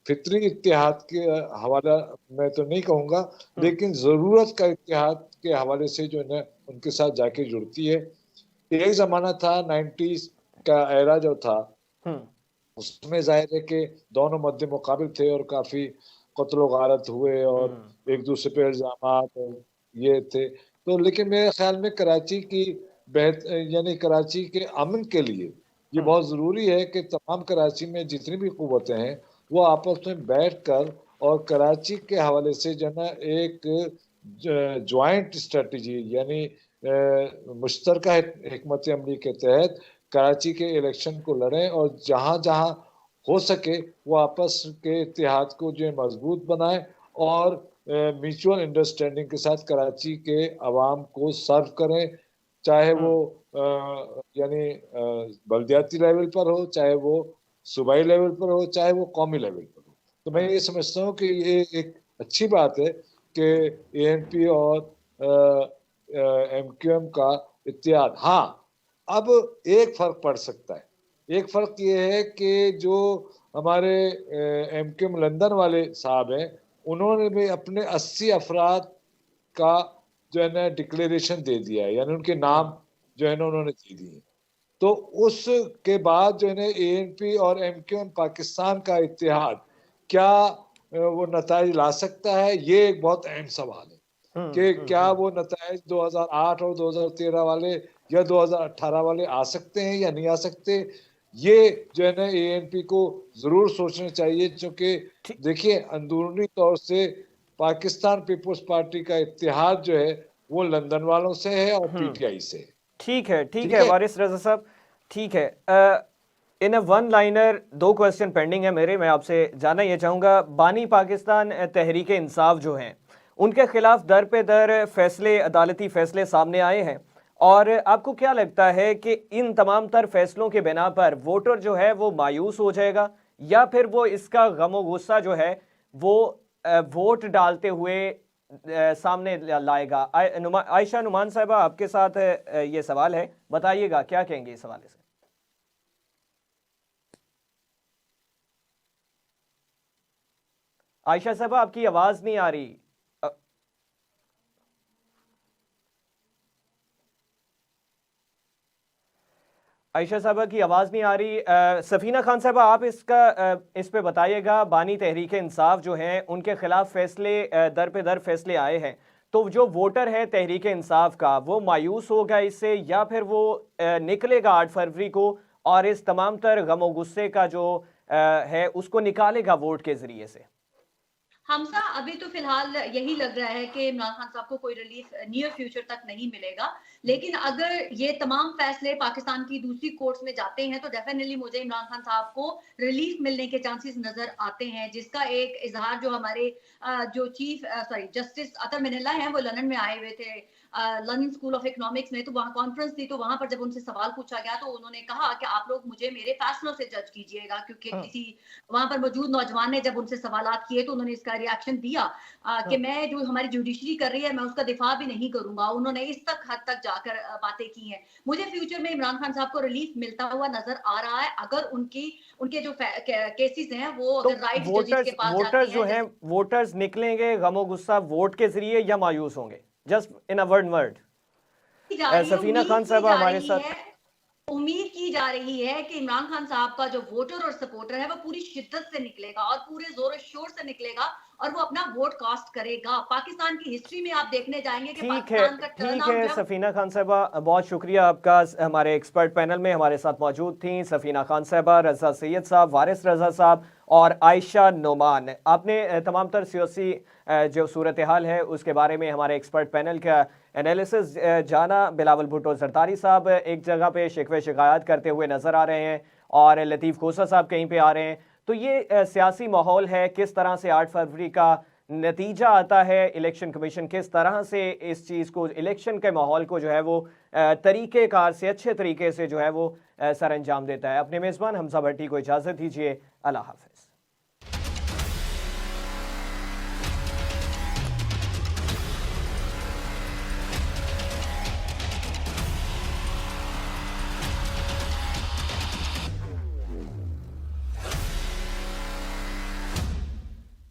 फितरी इत्तेहाद के हवाला मैं तो नहीं कहूँगा, लेकिन ज़रूरत का इत्तेहाद के हवाले से जो है ना उनके साथ जाके जुड़ती है। एक ज़माना था 90s का एरा जो था उसमें जाहिर है कि दोनों मद्दे मुकाबिल थे और काफ़ी कत्ल गारत हुए और एक दूसरे पे इल्ज़ामात और ये थे। तो लेकिन मेरे ख्याल में कराची की यानी कराची के अमन के लिए ये बहुत ज़रूरी है कि तमाम कराची में जितनी भी कुव्वतें हैं वो आपस में बैठकर और कराची के हवाले से जो ना एक ज्वाइंट स्ट्रेटजी यानी मुश्तरका हिकमत अमली के तहत कराची के इलेक्शन को लड़ें और जहाँ जहाँ हो सके वो आपस के इत्तेहाद को जो मजबूत बनाएं और म्यूचुअल अंडरस्टैंडिंग के साथ कराची के अवाम को सर्व करें, चाहे वो यानी बल्दियाती लेवल पर हो, चाहे वो सूबाई लेवल पर हो, चाहे वो कौमी लेवल पर हो। तो मैं ये समझता हूँ कि ये एक अच्छी बात है कि ANP और MQM का इत्तेहाद। हाँ, अब एक फर्क पड़ सकता है। एक फर्क ये है कि जो हमारे MQM लंदन वाले साहब हैं उन्होंने भी अपने 80 अफराद का जो है ना डिक्लेरेशन दे दिया है, यानी उनके नाम जो है ना उन्होंने दे दिए। तो उसके बाद जो है ना ANP और MQM पाकिस्तान का इत्तेहाद क्या वो नताइज ला सकता है, ये एक बहुत अहम सवाल है कि क्या वो नताइज 2008 और 2013 वाले या 2018 वाले आ सकते हैं या नहीं आ सकते। ये जो है ना ANP को जरूर सोचना चाहिए, क्योंकि देखिए अंदरूनी तौर से पाकिस्तान पीपल्स पार्टी का इत्तेहाद जो है वो लंदन वालों से है और PTI से है। ठीक है वारिस रजा साहब, ठीक है। In uh one liner 2 question pending है मेरे, मैं आपसे जानना ये चाहूँगा। बानी पाकिस्तान तहरीक इंसाफ जो हैं उनके खिलाफ दर पे दर फैसले, अदालती फैसले सामने आए हैं, और आपको क्या लगता है कि इन तमाम तर फैसलों के बिना पर वोटर जो है वो मायूस हो जाएगा या फिर वो इसका गम गुस्सा जो है वो वोट डालते हुए सामने लाएगा? आयशा नुमान साहबा, आपके साथ ये सवाल है, बताइएगा क्या कहेंगे इस हवाले से। आयशा साहबा, आपकी आवाज नहीं आ रही। आयशा साहबा की आवाज़ नहीं आ रही। सफीना खान साहबा, आप इस पे बताइएगा। बानी तहरीक इंसाफ जो हैं उनके खिलाफ फैसले दर पे दर फैसले आए हैं, तो जो वोटर है तहरीक इंसाफ का वो मायूस होगा इससे या फिर वो निकलेगा 8 फरवरी को और इस तमाम तर गम गुस्से का जो है उसको निकालेगा वोट के ज़रिए से? हमसा अभी तो फिलहाल यही लग रहा है कि इमरान खान साहब को कोई रिलीफ नियर फ्यूचर तक नहीं मिलेगा, लेकिन अगर ये तमाम फैसले पाकिस्तान की दूसरी कोर्ट्स में जाते हैं तो डेफिनेटली मुझे इमरान खान साहब को रिलीफ मिलने के चांसेस नजर आते हैं, जिसका एक इजहार जो हमारे जो जस्टिस अतर मिनल्ला हैं वो लंदन में आए हुए थे, लंदन स्कूल ऑफ इकोनॉमिक्स में, तो वहाँ कॉन्फ्रेंस थी, तो वहां पर जब उनसे सवाल पूछा गया तो उन्होंने कहा कि आप लोग मुझे मेरे फैसलों से जज कीजिएगा, क्योंकि किसी वहां पर मौजूद नौजवान ने जब उनसे सवालात किए तो उन्होंने इसका रिएक्शन दिया कि मैं जो हमारी जुडिशरी कर रही है मैं उसका दिफा भी नहीं करूंगा। उन्होंने इस तक हद तक जाकर बातें की हैं। मुझे फ्यूचर में इमरान खान साहब को रिलीफ मिलता हुआ नजर आ रहा है अगर उनके जो केसेस हैं वो तो अगर राइट जजेस वोटर्स के पास वोटर्स जाते जो हैं। हैं, वोटर्स निकलेंगे गमो गुस्सा वोट के जरिए या मायूस होंगे? Just in a word Safina Khan साहब हमारे साथ। उम्मीद की जा रही है कि इमरान खान साहब का जो वोटर और सपोर्टर है वो पूरी शिद्दत से निकलेगा और पूरे जोर शोर से निकलेगा और वो अपना वोट कास्ट करेगा। पाकिस्तान की हिस्ट्री में आप देखने जाएंगे कि पाकिस्तान का ठीक है टर्नआउट सफीना खान साहबा, बहुत शुक्रिया आपका। हमारे एक्सपर्ट पैनल में हमारे साथ मौजूद थी सफीना खान साहबा, रजा सैयद साहब, वारिस रजा साहब और आयशा नोमान। आपने तमाम तर सियासी जो सूरत हाल है उसके बारे में हमारे एक्सपर्ट पैनल का एनालिसिस जाना। बिलावल भुट्टो जरदारी साहब एक जगह पे शिकवे शिकायत करते हुए नजर आ रहे हैं और लतीफ़ खोसा साहब कहीं पे आ रहे हैं। तो ये सियासी माहौल है, किस तरह से 8 फरवरी का नतीजा आता है, इलेक्शन कमीशन किस तरह से इस चीज़ को, इलेक्शन के माहौल को जो है वो तरीक़ेकार से, अच्छे तरीके से जो है वो सर अंजाम देता है। अपने मेज़बान हमजा भट्टी को इजाज़त दीजिए। अल्लाह हाफ़िज़।